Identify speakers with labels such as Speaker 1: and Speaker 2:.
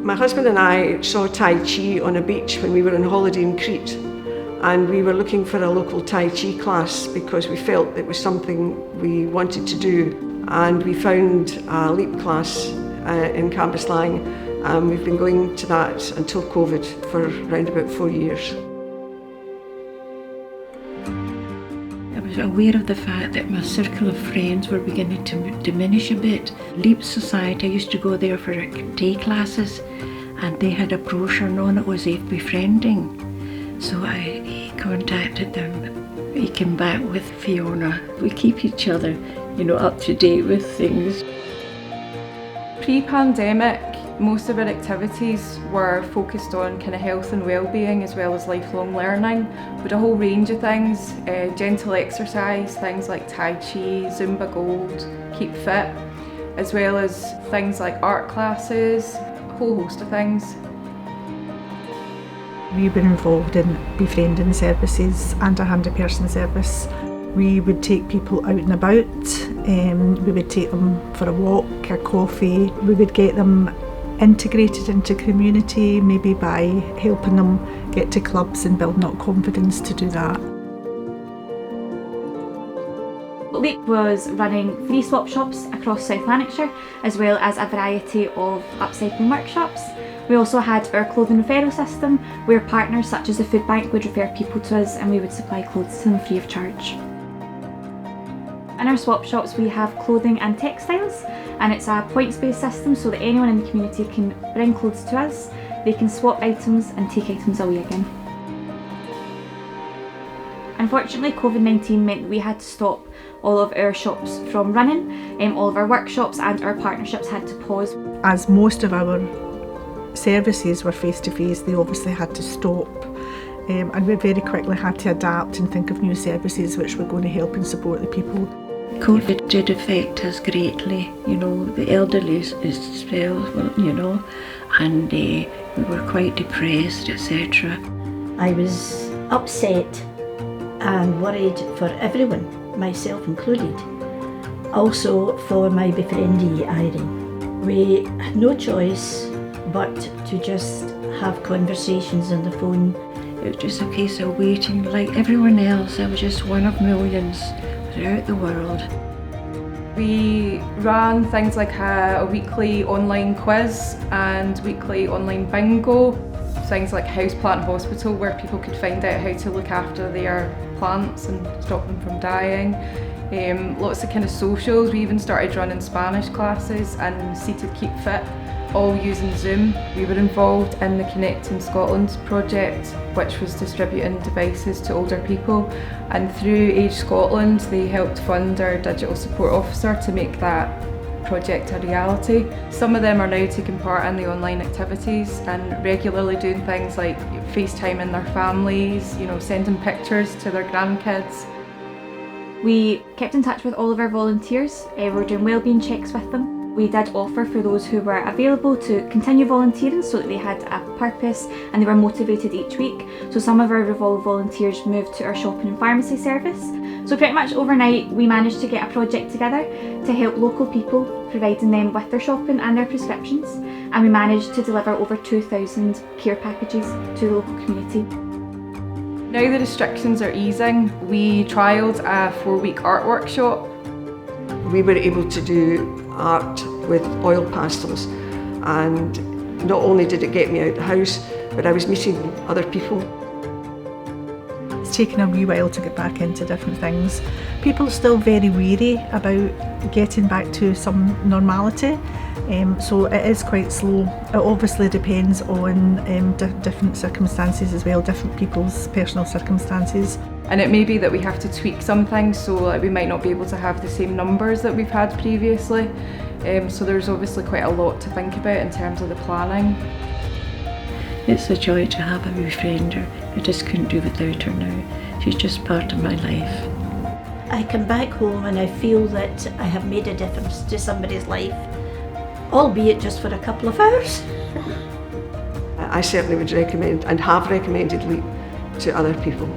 Speaker 1: My husband and I saw Tai Chi on a beach when we were on holiday in Crete, and we were looking for a local Tai Chi class because we felt it was something we wanted to do, and we found a leap class in Cambuslang, and we've been going to that until COVID for around about 4 years.
Speaker 2: I was aware of the fact that my circle of friends were beginning to diminish a bit. Leap Society, I used to go there for day classes, and they had a brochure on it was befriending. So I contacted them. He came back with Fiona. We keep each other, up to date with things.
Speaker 3: Pre-pandemic, most of our activities were focused on kind of health and well-being as well as lifelong learning, with a whole range of things, gentle exercise, things like Tai Chi, Zumba Gold, Keep Fit, as well as things like art classes, a whole host of things.
Speaker 4: We were involved in befriending services and a handy person service. We would take people out and about, we would take them for a walk, a coffee, we would get them integrated into community, maybe by helping them get to clubs and building up confidence to do that.
Speaker 5: Leap was running free swap shops across South Lanarkshire, as well as a variety of upcycling workshops. We also had our clothing referral system, where partners such as the Food Bank would refer people to us and we would supply clothes to them free of charge. In our swap shops we have clothing and textiles, and it's a points-based system so that anyone in the community can bring clothes to us, they can swap items and take items away again. Unfortunately, COVID-19 meant that we had to stop all of our shops from running, all of our workshops and our partnerships had to pause.
Speaker 4: As most of our services were face-to-face, they obviously had to stop, and we very quickly had to adapt and think of new services which were going to help and support the people.
Speaker 2: COVID did affect us greatly, the elderly as well, and we were quite depressed, etc.
Speaker 6: I was upset and worried for everyone, myself included. Also for my befriendee Irene. We had no choice but to just have conversations on the phone.
Speaker 2: It was just a case of waiting like everyone else. I was just one of millions throughout the world.
Speaker 3: We ran things like a weekly online quiz and weekly online bingo, things like Houseplant Hospital where people could find out how to look after their plants and stop them from dying. Lots of kind of socials. We even started running Spanish classes and Seated Keep Fit, all using Zoom. We were involved in the Connecting Scotland project, which was distributing devices to older people, and through Age Scotland they helped fund our digital support officer to make that project a reality. Some of them are now taking part in the online activities and regularly doing things like FaceTiming their families, sending pictures to their grandkids.
Speaker 5: We kept in touch with all of our volunteers, we were doing wellbeing checks with them. We did offer for those who were available to continue volunteering so that they had a purpose and they were motivated each week. So some of our Revolve volunteers moved to our shopping and pharmacy service. So pretty much overnight we managed to get a project together to help local people, providing them with their shopping and their prescriptions, and we managed to deliver over 2,000 care packages to the local community.
Speaker 3: Now the restrictions are easing, we trialled a 4-week art workshop.
Speaker 1: We were able to do art with oil pastels, and not only did it get me out of the house, but I was meeting other people.
Speaker 4: It's taken a wee while to get back into different things. People are still very wary about getting back to some normality, so it is quite slow. It obviously depends on different circumstances as well, different people's personal circumstances.
Speaker 3: And it may be that we have to tweak some things, so we might not be able to have the same numbers that we've had previously. So there's obviously quite a lot to think about in terms of the planning.
Speaker 2: It's a joy to have a befriender. I just couldn't do without her now. She's just part of my life.
Speaker 6: I come back home and I feel that I have made a difference to somebody's life, albeit just for a couple of hours.
Speaker 1: I certainly would recommend and have recommended Leap to other people.